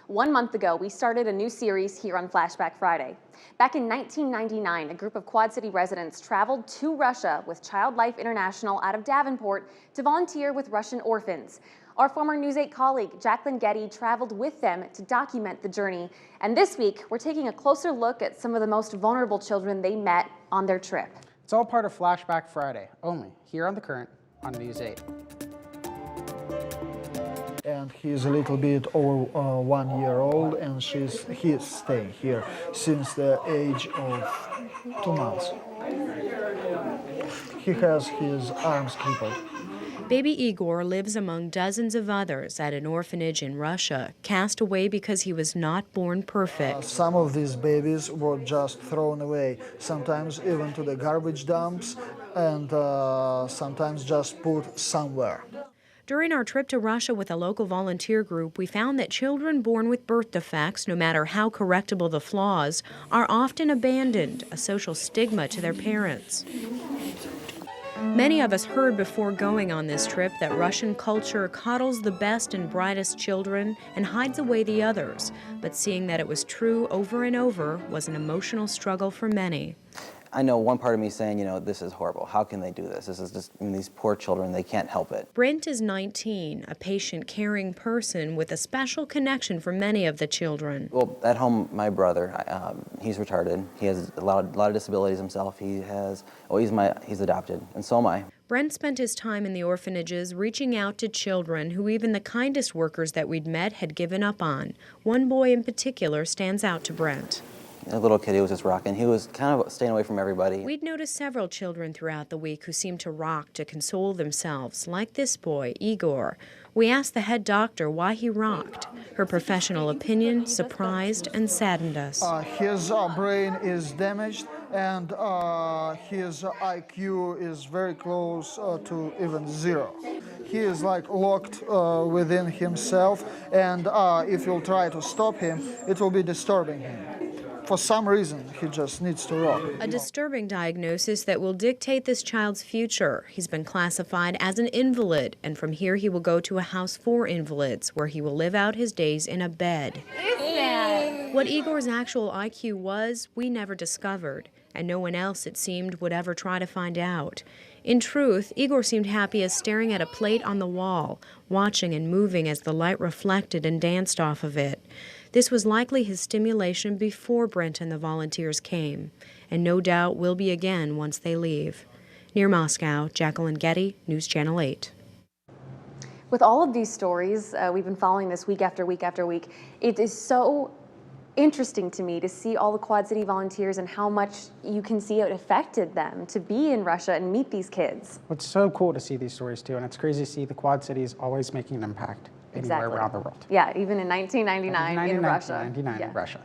1 month ago, we started a new series here on Flashback Friday. Back in 1999, a group of Quad City residents traveled to Russia with Child Life International out of Davenport to volunteer with Russian orphans. Our former News 8 colleague, Jacqueline Getty, traveled with them to document the journey. And this week, we're taking a closer look at some of the most vulnerable children they met on their trip. It's all part of Flashback Friday, only here on The Current on News 8. And he's a little bit over 1 year old, and he's staying here since the age of 2 months. He has his arms crippled. Baby Igor lives among dozens of others at an orphanage in Russia, cast away because he was not born perfect. Some of these babies were just thrown away, sometimes even to the garbage dumps, and sometimes just put somewhere. During our trip to Russia with a local volunteer group, we found that children born with birth defects, no matter how correctable the flaws, are often abandoned, a social stigma to their parents. Many of us heard before going on this trip that Russian culture coddles the best and brightest children and hides away the others, but seeing that it was true over and over was an emotional struggle for many. I know one part of me saying, this is horrible. How can they do this? This is just, these poor children, they can't help it. Brent is 19, a patient, caring person with a special connection for many of the children. Well, at home, my brother, he's retarded. He has a lot of disabilities himself. He's adopted, and so am I. Brent spent his time in the orphanages reaching out to children who even the kindest workers that we'd met had given up on. One boy in particular stands out to Brent. A little kid, he was just rocking. He was kind of staying away from everybody. We'd noticed several children throughout the week who seemed to rock to console themselves, like this boy, Igor. We asked the head doctor why he rocked. Her professional opinion surprised and saddened us. His brain is damaged, and his IQ is very close to even 0. He is like locked within himself, and if you'll try to stop him, it will be disturbing him. For some reason, he just needs to rock. A disturbing diagnosis that will dictate this child's future. He's been classified as an invalid, and from here he will go to a house for invalids, where he will live out his days in a bed. What Igor's actual IQ was, we never discovered, and no one else, it seemed, would ever try to find out. In truth, Igor seemed happy as staring at a plate on the wall, watching and moving as the light reflected and danced off of it. This was likely his stimulation before Brent and the volunteers came, and no doubt will be again once they leave. Near Moscow, Jacqueline Getty, News Channel 8. With all of these stories, we've been following this week after week after week. It is so interesting to me to see all the Quad City volunteers and how much you can see it affected them to be in Russia and meet these kids. It's so cool to see these stories too, and it's crazy to see the Quad Cities always making an impact anywhere around the world. Yeah, even in 1999 in Russia. In Russia.